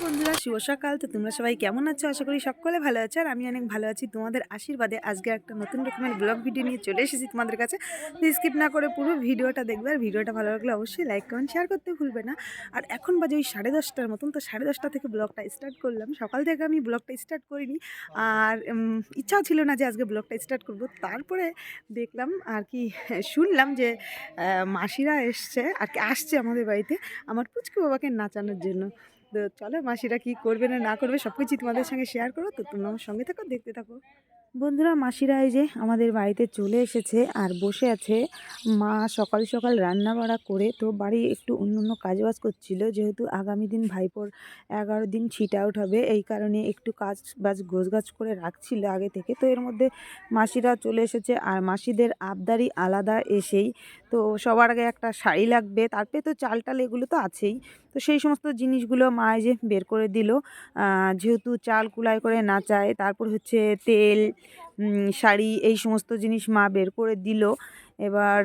বন্ধুরা, শুভ সকাল। তো তোমরা সবাই কেমন আছো? আশা করি সকলে ভালো আছো, আর আমি অনেক ভালো আছি তোমাদের আশীর্বাদে। আজকে একটা নতুন রকমের ব্লগ ভিডিও নিয়ে চলে এসেছি তোমাদের কাছে। স্কিপ না করে পুরো ভিডিওটা দেখবে, আর ভিডিওটা ভালো লাগলে অবশ্যই লাইক কমেন্ট শেয়ার করতে ভুলবে না। আর এখন বাজে ওই 10:30টার মতন। তো 10:30টা থেকে ব্লগটা স্টার্ট করলাম। সকাল থেকে আমি ব্লগটা স্টার্ট করিনি, আর ইচ্ছাও ছিল না যে আজকে ব্লগটা স্টার্ট করব। তারপরে দেখলাম আর কি, শুনলাম যে মাসিরা এসছে আর কি, আসছে আমাদের বাড়িতে আমার পুচকু বাবাকে নাচানোর জন্য। তো চলো, মাসিরা কি করবে না না করবে সব কিছু তোমাদের সঙ্গে শেয়ার করো। তো তোমরা আমার সঙ্গে থাকো, দেখতে থাকো। বন্ধুরা, মাসিরা এই যে আমাদের বাড়িতে চলে এসেছে আর বসে আছে। মা সকাল সকাল রান্না বাড়া করে তো বাড়ি একটু অন্য অন্য কাজবাজ করছিল, যেহেতু আগামী দিন ভাইপোর 11 দিন ছিট আউট হবে, এই কারণে একটু কাজ বাজ গোছগাছ করে রাখছিল আগে থেকে। তো এর মধ্যে মাসিরা চলে এসেছে, আর মাসিদের আবদারি আলাদা এসেই। তো সবার আগে একটা শাড়ি লাগবে, তারপরে তো চাল টাল এগুলো তো আছেই। তো সেই সমস্ত জিনিসগুলো মা এই যে বের করে দিল, যেহেতু চাল কুলাই করে না চায়। তারপর হচ্ছে তেল, শাড়ি, এই সমস্ত জিনিস মা বের করে দিল। এবার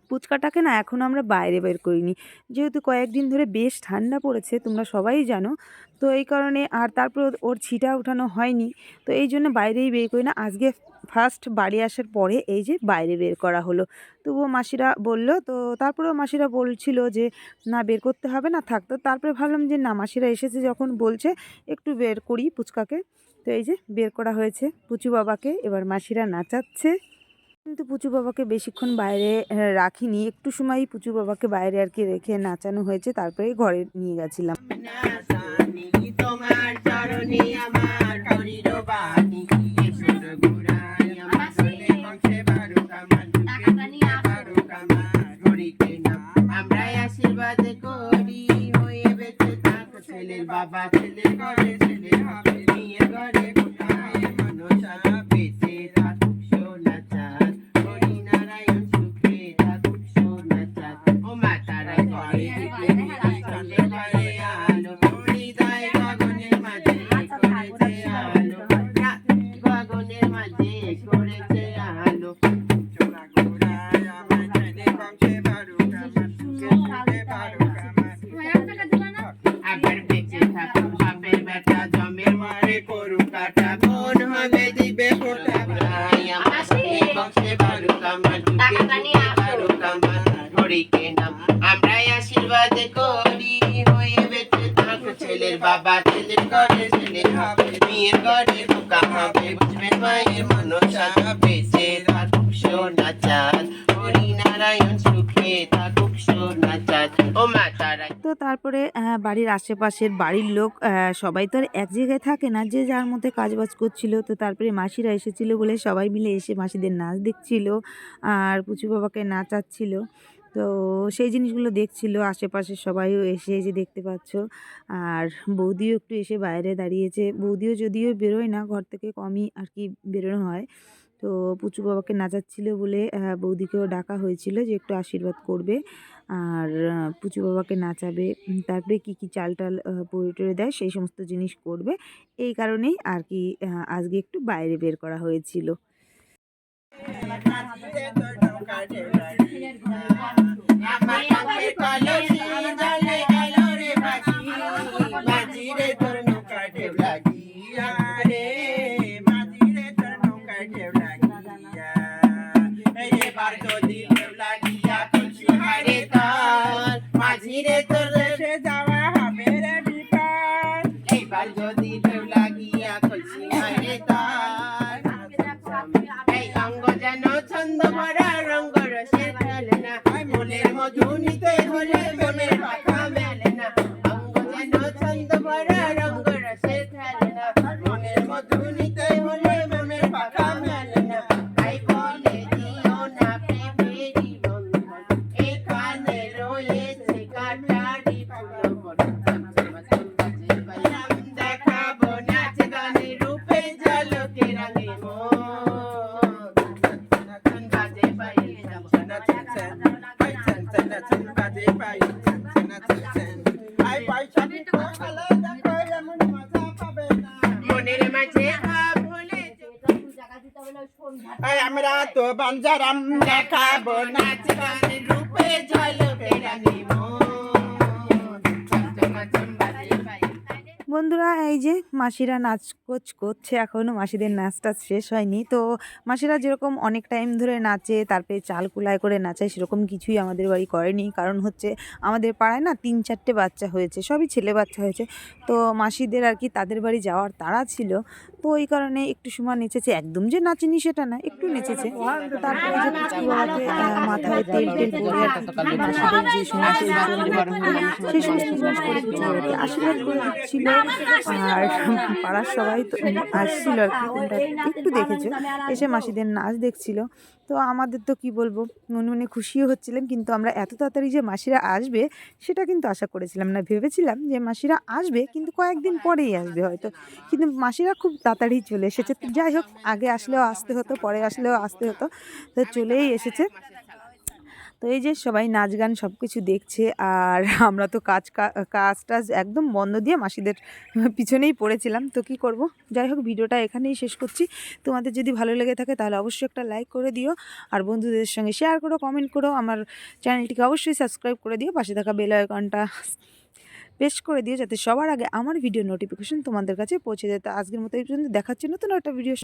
ফুচকাটাকে না এখনও আমরা বাইরে বের করিনি, যেহেতু কয়েকদিন ধরে বেশ ঠান্ডা পড়েছে, তোমরা সবাই জানো। তো এই কারণে, আর তারপর ওর ছিটা উঠানো হয়নি, তো এই জন্য বাইরেই বের করি না। আজকে ফার্স্ট বাড়ি আসার পরে এই যে বাইরে বের করা হলো। তবুও মাসিরা বলল, তো তারপরেও মাসিরা বলছিল যে না, বের করতে হবে না, থাকতো। তারপরে ভাবলাম যে না, মাসিরা এসেছে যখন বলছে একটু বের করি পুচকাকে। তো এই যে বের করা হয়েছে পুচু বাবাকে, এবার মাসিরা নাচাচ্ছে। কিন্তু পুচু বাবাকে বেশিক্ষণ বাইরে রাখিনি, একটু সময়ই পুচু বাবাকে বাইরে আর কি রেখে নাচানো হয়েছে, তারপরে ঘরে নিয়ে গেছিলাম। বাবা ছেলে ঘরে ছেলে হবে, নিয়ে ঘরে কোথায় মনসা পেতে থাকুক সোনা চাঁদ, হরি নারায়ণ সুখে থাকুক সোনা চাঁদ। ও মাতারাই ঘরে দিতে চলে ঘরে আলো, হৃদয় গগনের মাঝে করেছে আলো, গগনের মাঝে করেছে আলো। চোরা ঘোড়ায় আমার ছেলে বংশে বারুক, আমার সুখে সুখে বারুক আমার। আবার বেঁচে থাকুক বাপের বেটা জমের মারে করুক কাটা, মন হবে দিবে ফোটা ভাই আমার বংশে বারুক আমার, সুখে সুখে বারুক আমার, হরিকে নাম আমরাই আশীর্বাদ করি, হয়ে বেঁচে থাকুক ছেলের বাবা ছেলের ঘরে ছেলে হবে, মেয়ের ঘরে বোকা হবে, বুঝবেন মায়ের মনসা বেঁচে থাকুক সোনা চাঁদ, হরি নারায়ণ সুখে থাকুক সোনা চাঁদ। ও মাতারা। তো তারপরে বাড়ির আশেপাশের বাড়ির লোক সবাই তো আর এক জায়গায় থাকে না, যে যার মধ্যে কাজবাজ করছিল। তো তারপরে মাসিরা এসেছিল বলে সবাই মিলে এসে মাসিদের নাচ দেখছিল, আর পুচু বাবাকে নাচাচ্ছিল। তো সেই জিনিসগুলো দেখছিল আশেপাশের সবাইও এসে, যে দেখতে পাচ্ছ। আর বৌদিও একটু এসে বাইরে দাঁড়িয়েছে। বৌদিও যদিও বেরোয় না, ঘর থেকে কমই আর কি বেরোনো হয়। তো পুচু বাবাকে নাচাচ্ছিল বলে বৌদিকেও ডাকা হয়েছিল যে একটু আশীর্বাদ করবে, আর পুচু বাবাকে নাচাবে। তারপরে কী কী চাল টাল পরে টরে দেয়, সেই সমস্ত জিনিস করবে। এই কারণেই আর কি আজকে একটু বাইরে বের করা হয়েছিল। মাঝিরে তোর দেশে যাওয়া হবে রে বিপদ, এইবার যদি ঢেউ লাগিয়া কলসি মারে তার, এই অঙ্গ যেন ছন্দ ভরা রঙ্গ রসের ফেলে না, মনের মধু নিতে হলে মনের পাখা মেলে না, অঙ্গ যেন ছন্দ ভরা রঙ্গ রসের ফেলে না, মনের মধু নিতে হলে মনের পাখা মেলে না, তাই বলে দিও না প্রেমেরই বন্ধন, এখানে রয়েছে কাটারি ফুল দেখাবো নাচ গানে রূপে ঝলকে রাঙে মন, বাজে পায়ে মনের মাঝে ভাব হলে আমরা তো বাঞ্জারাম দেখাবো নাচ গান রূপে ঝলকে রানী বন্ধুরা এই যে মাসিরা নাচ কোচ করছে, এখনও মাসিদের নাচটা শেষ হয়নি। তো মাসিরা যেরকম অনেক টাইম ধরে নাচে, তারপরে চাল কুলায় করে নাচে, সেরকম কিছুই আমাদের বাড়ি করেনি। কারণ হচ্ছে আমাদের পাড়ায় না 3-4টে বাচ্চা হয়েছে, সবই ছেলে বাচ্চা হয়েছে। তো মাসিদের আর কি তাদের বাড়ি যাওয়ার তাড়া ছিল, তো ওই কারণে একটু সময় নেচেছে। একদম যে নাচেনি সেটা না, একটু নেচেছে। তারপরে যে পুচকু বাবাকে মাথায় তেল টেল করে আর কি মাসিদের যে সমস্ত সেই সমস্ত জিনিস করে পুচকু বাবাকে আশীর্বাদ করে দিচ্ছিল। আর পাড়ার সবাই তো আসছিল আর কি, তোমরা একটু দেখেছো, এসে মাসিদের নাচ দেখছিল। তো আমাদের তো কি বলবো, মনে মনে খুশিও হচ্ছিলাম, কিন্তু আমরা এত তাড়াতাড়ি যে মাসিরা আসবে সেটা কিন্তু আশা করেছিলাম না। ভেবেছিলাম যে মাসিরা আসবে কিন্তু কয়েকদিন পরেই আসবে হয়তো, কিন্তু মাসিরা খুব তাড়াতাড়ি চলে এসেছে। তো যাই হোক, আগে আসলেও আসতে হতো, পরে আসলেও আসতে হতো, তো চলেই এসেছে। তো এই যে সবাই নাচ গান সব কিছু দেখছে, আর আমরা তো কাজ টাজ একদম বন্ধ দিয়ে মাসিদের পিছনেই পড়েছিলাম। তো কি করব, যাই হোক ভিডিওটা এখানেই শেষ করছি। তোমাদের যদি ভালো লেগে থাকে তাহলে অবশ্যই একটা লাইক করে দিও, আর বন্ধুদের সঙ্গে শেয়ার করো, কমেন্ট করো। আমার চ্যানেলটিকে অবশ্যই সাবস্ক্রাইব করে দিও, পাশে থাকা বেল আইকনটা প্রেস করে দিও, যাতে সবার আগে আমার ভিডিও নোটিফিকেশন তোমাদের কাছে পৌঁছে যায়। তো আজকের মতো এই পর্যন্ত, দেখাচ্ছি নতুন একটা ভিডিও।